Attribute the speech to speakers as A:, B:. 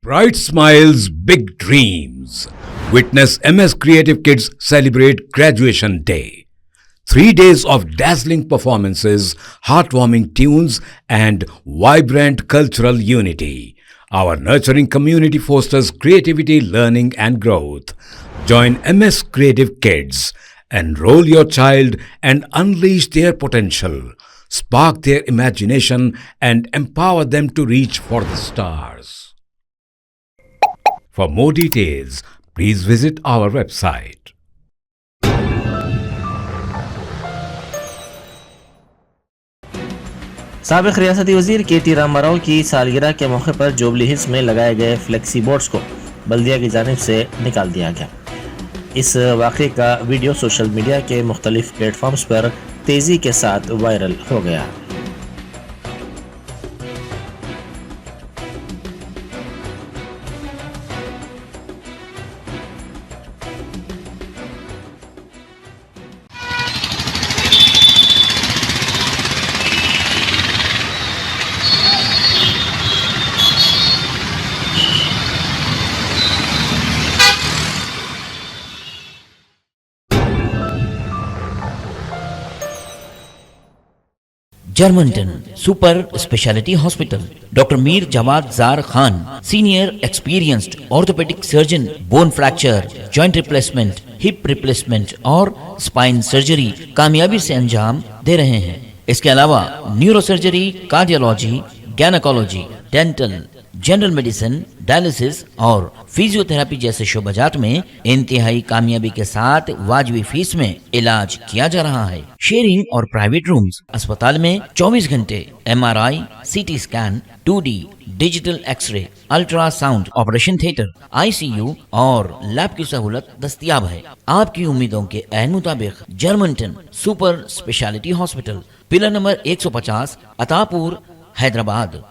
A: Bright smiles, big dreams. Witness MS Creative Kids celebrate Graduation Day. 3 days of dazzling performances, heartwarming tunes, and vibrant cultural unity. Our nurturing community fosters creativity, learning, and growth. Join MS Creative Kids. Enroll your child and unleash their potential. Spark their imagination and empower them to reach for the stars. For more details, please visit our website.
B: साबिक रियासती वजीर K.T.. Rama Rao की सालगिरह के मौके पर jubilee hills में लगाए गए फ्लेक्सी बोर्ड्स को बल्दिया की जानिब से निकाल दिया गया। इस वाक़े का वीडियो सोशल मीडिया के मुख्तलिफ प्लेटफॉर्म्स पर तेज़ी के साथ वायरल हो गया।
C: Germanten super speciality hospital, doctor Mir Jawad Jar Khan, senior experienced orthopaedic surgeon, bone fracture, joint replacement, hip replacement और स्पाइन सर्जरी कामयाबी से अंजाम दे रहे हैं। इसके अलावा neuro surgery, cardiology, gynaecology, dental, general medicine, dialysis और फिजियोथेरेपी जैसे शोबाजात में इंतहाई कामयाबी के साथ वाजिबी फीस में इलाज किया जा रहा है। शेयरिंग और प्राइवेट रूम्स, अस्पताल में 24 घंटे MRI, CT scan, 2D digital x ray, ultrasound, operation theatre, ICU और लैब की सहूलत दस्तयाब है। आपकी उम्मीदों के ऐन मुताबिक Germanten super speciality hospital, pillar number 150, Attapur, Hyderabad.